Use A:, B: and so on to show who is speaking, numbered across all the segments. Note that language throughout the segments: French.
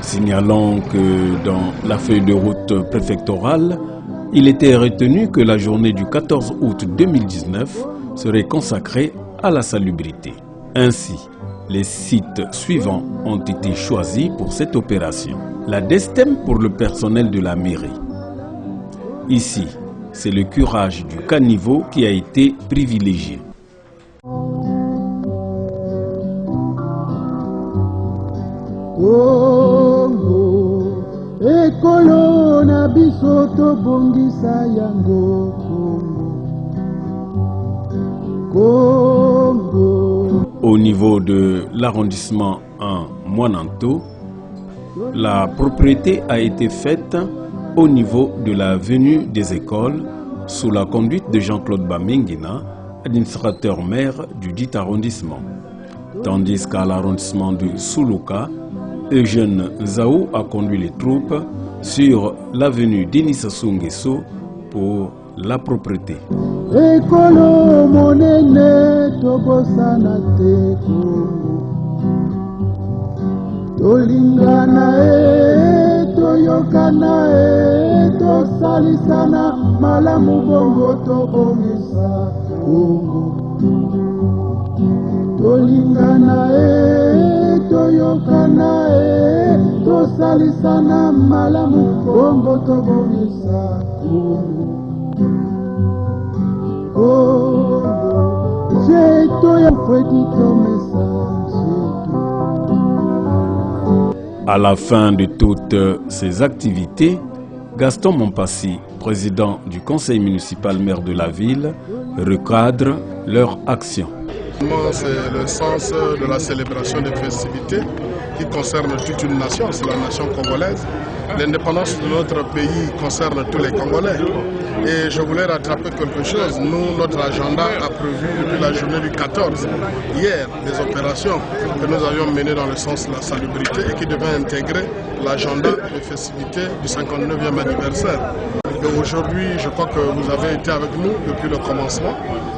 A: Signalons que dans la feuille de route préfectorale, il était retenu que la journée du 14 août 2019 serait consacrée à la salubrité. Ainsi, les sites suivants ont été choisis pour cette opération. La DESTEM pour le personnel de la mairie. Ici, c'est le curage du caniveau qui a été privilégié. Au niveau de l'arrondissement 1 Moinanto, la propriété a été faite au niveau de l'avenue des écoles sous la conduite de Jean-Claude Bamenguina, administrateur maire du dit arrondissement. Tandis qu'à l'arrondissement de Souluka, Eugène Zaou a conduit les troupes sur l'avenue Denis Sassou Nguesso pour la propreté. À la fin de toutes ces activités, Gaston Mompassi, président du conseil municipal maire de la ville, recadre leur action.
B: C'est le sens de la célébration des festivités qui concerne toute une nation, c'est la nation congolaise. L'indépendance de notre pays concerne tous les Congolais. Et je voulais rattraper quelque chose. Nous, notre agenda a prévu depuis la journée du 14, hier, des opérations que nous avions menées dans le sens de la salubrité et qui devaient intégrer l'agenda des festivités du 59e anniversaire. Et aujourd'hui, je crois que vous avez été avec nous depuis le commencement.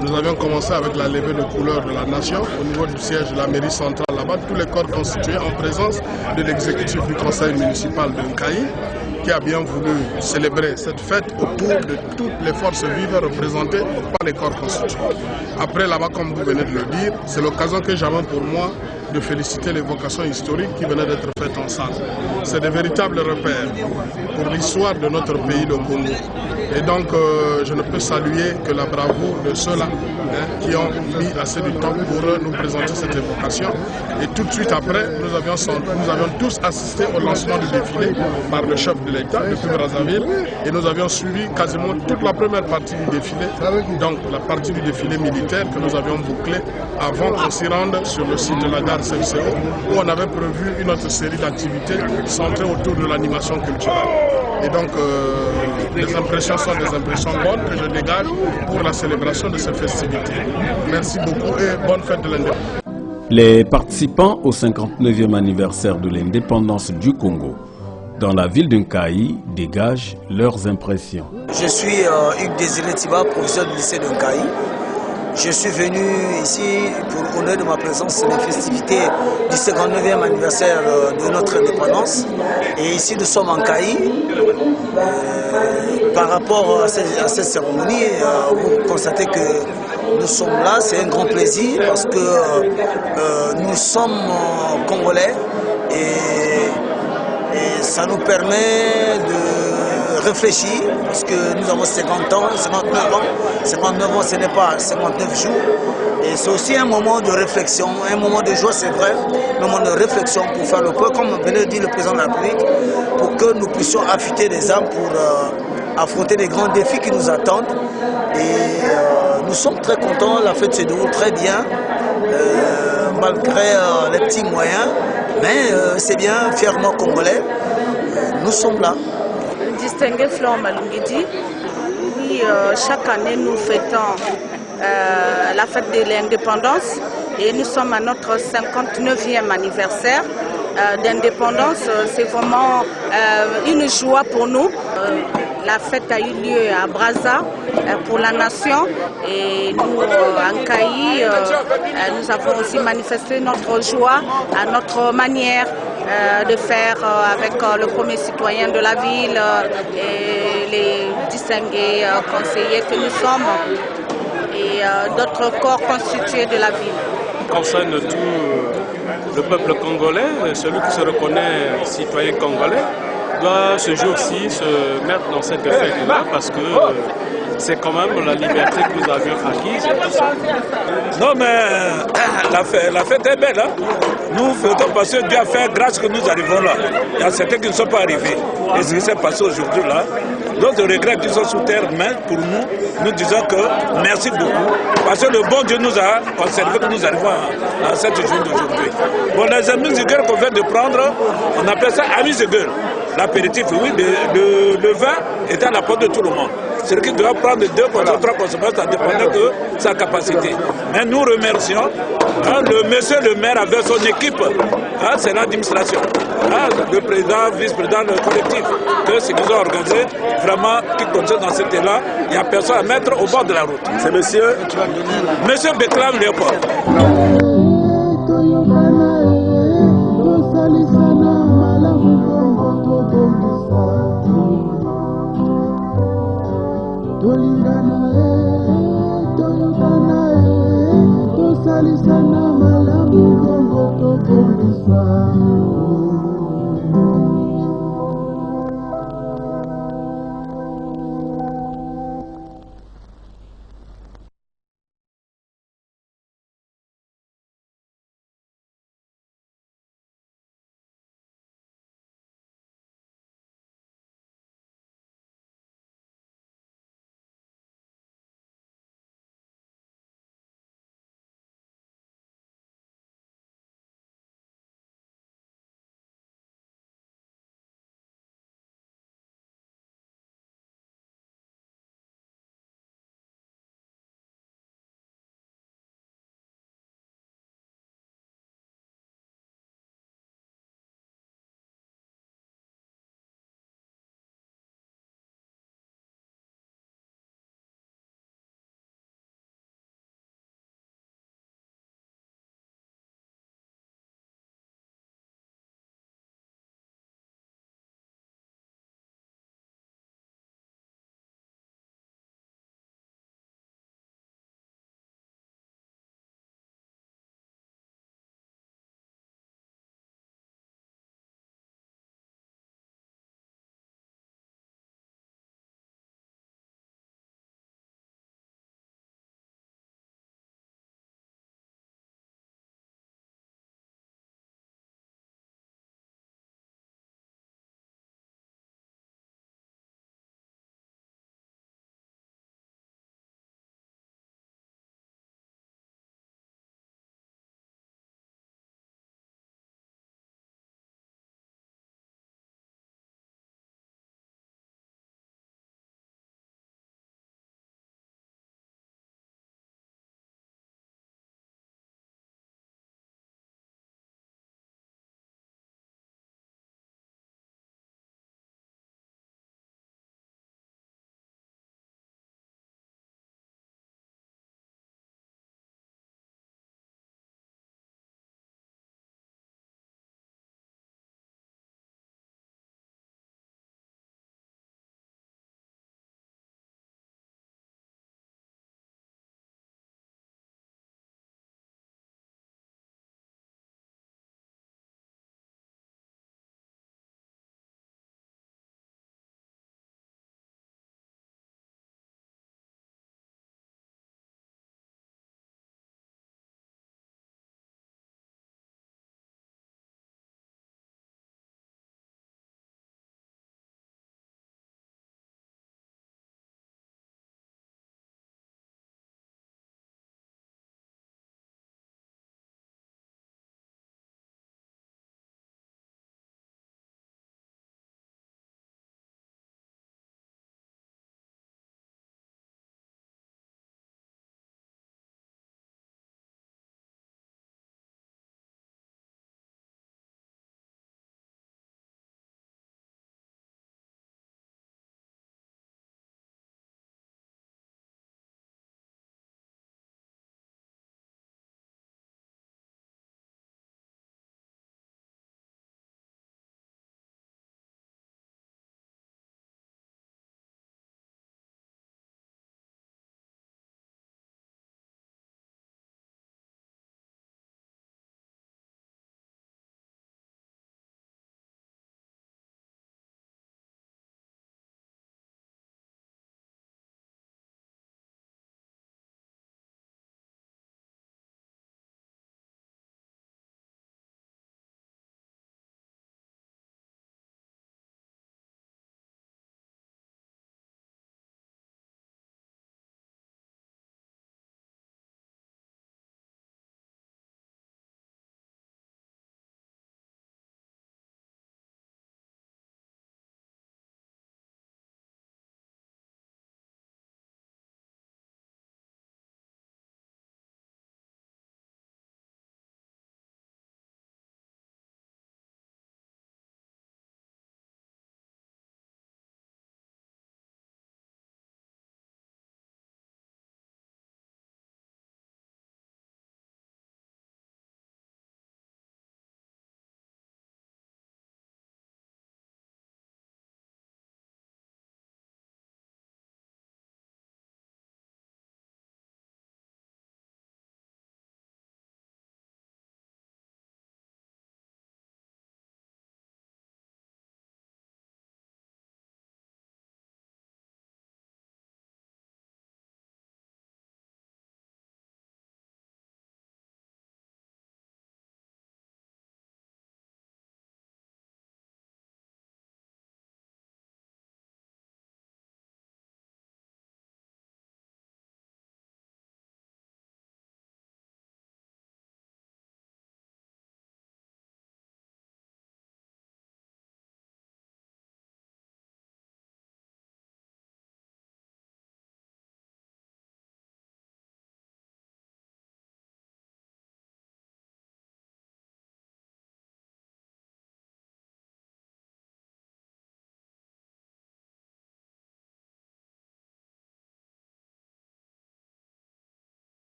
B: Nous avions commencé avec la levée de couleurs de la nation au niveau du siège de la mairie centrale là-bas, tous les corps constitués en présence de l'exécutif du conseil municipal de Nkaï, qui a bien voulu célébrer cette fête autour de toutes les forces vives représentées par les corps constitués. Après là-bas, comme vous venez de le dire, c'est l'occasion que j'avais pour moi de féliciter les vocations historiques qui venaient d'être faites en salle. C'est des véritables repères pour l'histoire de notre pays, le Congo. Et donc, je ne peux saluer que la bravoure de ceux-là qui ont mis assez de temps pour nous présenter cette évocation. Et tout de suite après, nous avions tous assisté au lancement du défilé par le chef de l'État depuis Brazzaville. Et nous avions suivi quasiment toute la première partie du défilé, donc la partie du défilé militaire que nous avions bouclé avant qu'on s'y rende sur le site de la gare CFCO, où on avait prévu une autre série d'activités centrées autour de l'animation culturelle. Et donc, les impressions sont des impressions bonnes que je dégage pour la célébration de ces festivités. Merci beaucoup et bonne fête de l'indépendance.
A: Les participants au 59e anniversaire de l'indépendance du Congo dans la ville de Nkaï dégagent leurs impressions.
C: Je suis Hugues Désiré Tiba, professeur du lycée de Nkaï. Je suis venu ici pour honneur de ma présence sur les festivités du 59e anniversaire de notre indépendance. Et ici nous sommes en Nkaï. Par rapport à cette cérémonie, vous constatez que nous sommes là, c'est un grand plaisir parce que nous sommes congolais et ça nous permet de réfléchir parce que nous avons 50 ans, 59 ans. 59 ans, ce n'est pas 59 jours. Et c'est aussi un moment de réflexion, un moment de joie, c'est vrai, un moment de réflexion pour faire le point, comme venait de dire le président de la République, pour que nous puissions affûter les âmes pour affronter les grands défis qui nous attendent. Et nous sommes très contents, la fête se déroule très bien, malgré les petits moyens, mais c'est bien, fièrement congolais, nous sommes là.
D: Distingué Flore Malungidi, oui, chaque année nous fêtons la fête de l'indépendance et nous sommes à notre 59e anniversaire d'indépendance. C'est vraiment une joie pour nous. la fête a eu lieu à Brazza pour la nation et nous, en Cailly, nous avons aussi manifesté notre joie à notre manière de faire avec le premier citoyen de la ville et les distingués conseillers que nous sommes et d'autres corps constitués de la ville.
E: Concerne tout le peuple congolais, celui qui se reconnaît citoyen congolais doit ce jour-ci se mettre dans cette fête-là parce que c'est quand même la liberté que nous avions acquise. Et tout ça.
F: Non mais la fête est belle. Hein? Nous faisons parce que Dieu a fait grâce que nous arrivons là. Il y a certains qui ne sont pas arrivés. Et ce qui s'est passé aujourd'hui là, d'autres regrets qui sont sous terre, mais pour nous, nous disons que merci beaucoup. Parce que le bon Dieu nous a conservé que nous arrivons à cette journée d'aujourd'hui. Bon, les amis de guerre qu'on vient de prendre, on appelle ça amis de guerre. L'apéritif, oui, le vin est à la porte de tout le monde. C'est qui doit prendre 2 consommateurs, 3 consommateurs, ça dépend de sa capacité. Mais nous remercions le monsieur le maire avec son équipe, c'est l'administration, le président, vice-président, le collectif, que ce qu'ils ont organisé, vraiment, qui continue dans cet élan, il n'y a personne à mettre au bord de la route. C'est monsieur Beklam Léopold.
G: Salisana malamu kongo to bongisa.